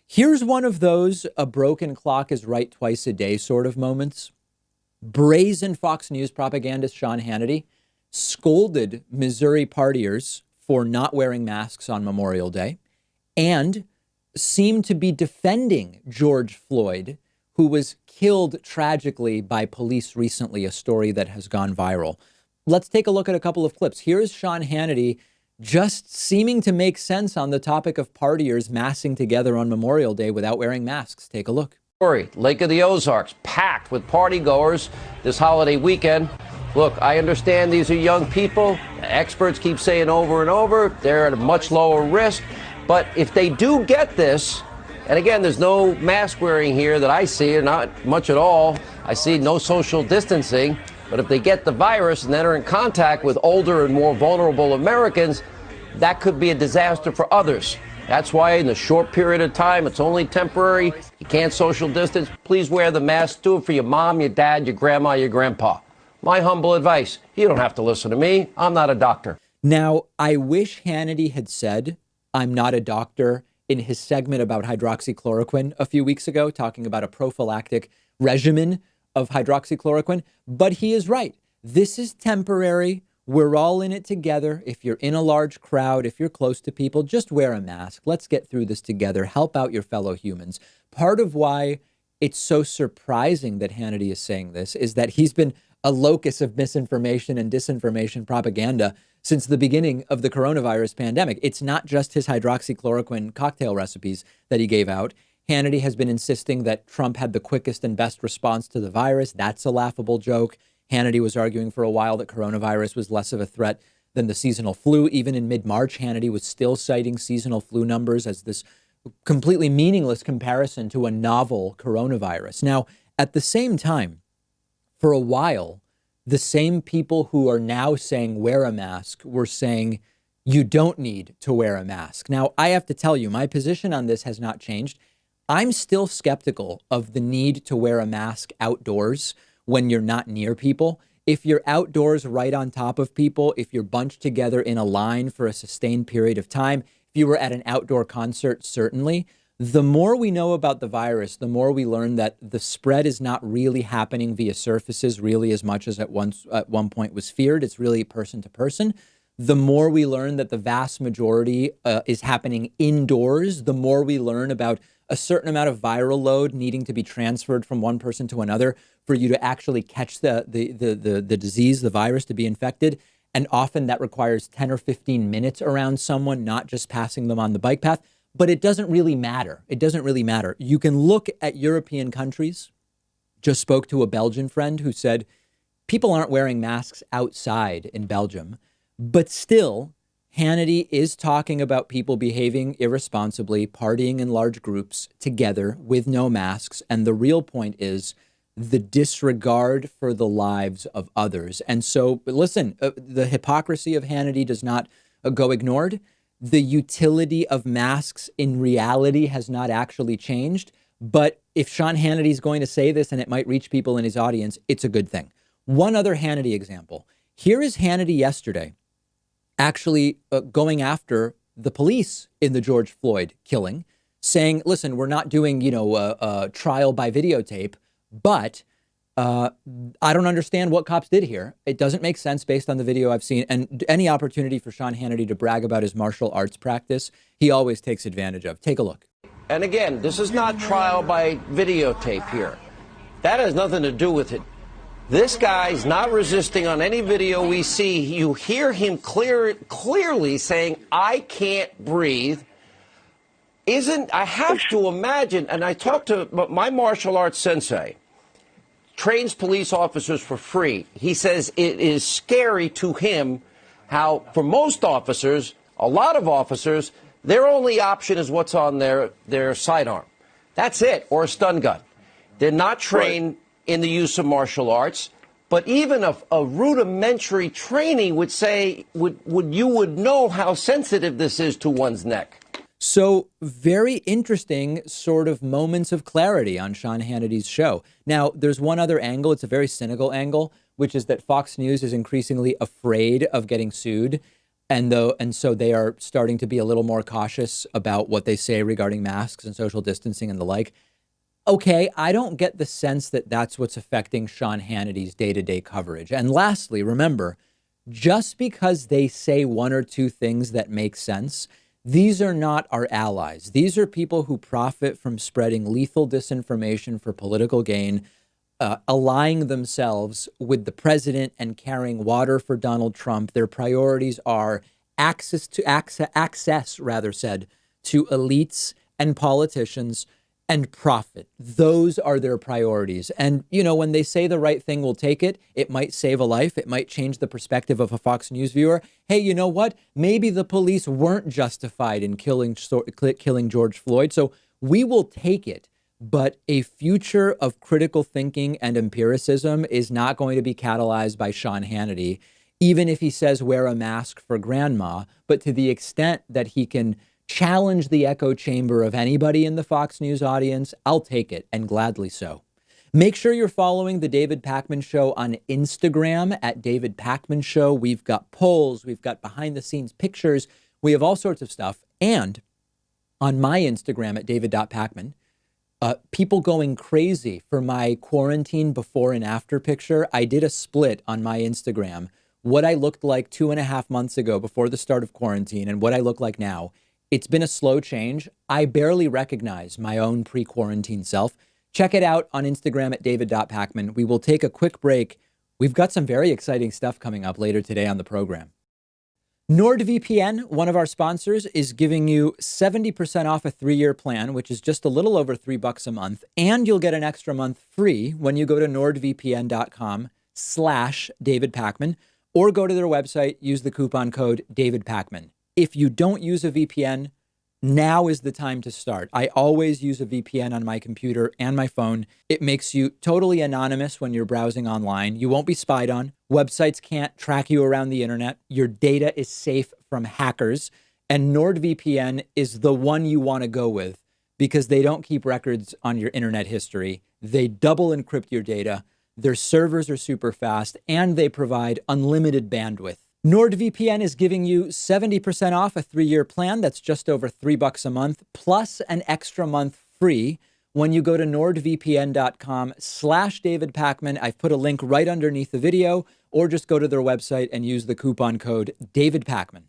Here's one of those a broken clock is right twice a day sort of moments. Brazen Fox News propagandist Sean Hannity scolded Missouri partiers for not wearing masks on Memorial Day and seemed to be defending George Floyd, who was killed tragically by police recently, a story that has gone viral. Let's take a look at a couple of clips. Here's Sean Hannity just seeming to make sense on the topic of partiers massing together on Memorial Day without wearing masks. Take a look. Lake of the Ozarks, packed with party goers this holiday weekend. Look, I understand these are young people. Experts keep saying over and over, they're at a much lower risk. But if they do get this, and again, there's no mask wearing here that I see, or not much at all. I see no social distancing. But if they get the virus and then are in contact with older and more vulnerable Americans, that could be a disaster for others. That's why in the short period of time, it's only temporary. You can't social distance. Please wear the mask. Do it for your mom, your dad, your grandma, your grandpa. My humble advice. You don't have to listen to me. I'm not a doctor. Now, I wish Hannity had said, I'm not a doctor, in his segment about hydroxychloroquine a few weeks ago, talking about a prophylactic regimen of hydroxychloroquine. But he is right. This is temporary. We're all in it together. If you're in a large crowd, if you're close to people, just wear a mask. Let's get through this together. Help out your fellow humans. Part of why it's so surprising that Hannity is saying this is that he's been a locus of misinformation and disinformation propaganda since the beginning of the coronavirus pandemic. It's not just his hydroxychloroquine cocktail recipes that he gave out. Hannity has been insisting that Trump had the quickest and best response to the virus. That's a laughable joke. Hannity was arguing for a while that coronavirus was less of a threat than the seasonal flu. Even in mid-March, Hannity was still citing seasonal flu numbers as this completely meaningless comparison to a novel coronavirus. Now, at the same time, for a while, the same people who are now saying wear a mask were saying you don't need to wear a mask. Now, I have to tell you, my position on this has not changed. I'm still skeptical of the need to wear a mask outdoors when you're not near people. If you're outdoors right on top of people, if you're bunched together in a line for a sustained period of time, if you were at an outdoor concert, certainly. The more we know about the virus, the more we learn that the spread is not really happening via surfaces really as much as at one point was feared. It's really person to person. The more we learn that the vast majority is happening indoors, the more we learn about a certain amount of viral load needing to be transferred from one person to another for you to actually catch the disease, the virus, to be infected. And often that requires 10 or 15 minutes around someone, not just passing them on the bike path. But it doesn't really matter. It doesn't really matter. You can look at European countries. Just spoke to a Belgian friend who said people aren't wearing masks outside in Belgium. But still, Hannity is talking about people behaving irresponsibly, partying in large groups together with no masks. And the real point is the disregard for the lives of others. And so, listen, the hypocrisy of Hannity does not go ignored. The utility of masks in reality has not actually changed. But if Sean Hannity is going to say this and it might reach people in his audience, it's a good thing. One other Hannity example. Here is Hannity yesterday actually going after the police in the George Floyd killing, saying, listen, we're not doing, a trial by videotape, but I don't understand what cops did here. It doesn't make sense based on the video I've seen. And any opportunity for Sean Hannity to brag about his martial arts practice, he always takes advantage of. Take a look. And again, this is not trial by videotape here. That has nothing to do with it. This guy's not resisting on any video we see. You hear him clearly saying, I can't breathe. I have to imagine, and I talked to my martial arts sensei, trains police officers for free. He says it is scary to him how, for most officers, a lot of officers, their only option is what's on their sidearm. That's it, or a stun gun. They're not trained in the use of martial arts. But even a rudimentary training would say, you would know how sensitive this is to one's neck. So very interesting sort of moments of clarity on Sean Hannity's show. Now, there's one other angle. It's a very cynical angle, which is that Fox News is increasingly afraid of getting sued. And so they are starting to be a little more cautious about what they say regarding masks and social distancing and the like. Okay, I don't get the sense that that's what's affecting Sean Hannity's day-to-day coverage. And lastly, remember, just because they say one or two things that make sense, these are not our allies. These are people who profit from spreading lethal disinformation for political gain, allying themselves with the president and carrying water for Donald Trump. Their priorities are access, rather said, to elites and politicians and profit. Those are their priorities. And, you know, when they say the right thing, we'll take it. It might save a life. It might change the perspective of a Fox News viewer. Hey, you know what? Maybe the police weren't justified in killing George Floyd. So we will take it. But a future of critical thinking and empiricism is not going to be catalyzed by Sean Hannity, even if he says wear a mask for grandma. But to the extent that he can challenge the echo chamber of anybody in the Fox News audience, I'll take it, and gladly so. Make sure you're following the David Pakman Show on Instagram at David Pakman Show. We've got polls, we've got behind the scenes pictures, we have all sorts of stuff. And on my Instagram at david.pakman, people going crazy for my quarantine before and after picture. I did a split on my Instagram, what I looked like 2.5 months ago before the start of quarantine and what I look like now. It's been a slow change. I barely recognize my own pre-quarantine self. Check it out on Instagram at david.pakman. We will take a quick break. We've got some very exciting stuff coming up later today on the program. NordVPN, one of our sponsors, is giving you 70% off a 3-year plan, which is just a little over $3 a month. And you'll get an extra month free when you go to nordvpn.com/DavidPakman or go to their website, use the coupon code DavidPakman. If you don't use a VPN, now is the time to start. I always use a VPN on my computer and my phone. It makes you totally anonymous when you're browsing online. You won't be spied on. Websites can't track you around the internet. Your data is safe from hackers. And NordVPN is the one you want to go with because they don't keep records on your internet history. They double encrypt your data. Their servers are super fast and they provide unlimited bandwidth. NordVPN is giving you 70% off a 3-year plan. That's just over $3 a month, plus an extra month free when you go to nordvpn.com/DavidPakman. I've put a link right underneath the video, or just go to their website and use the coupon code DavidPakman.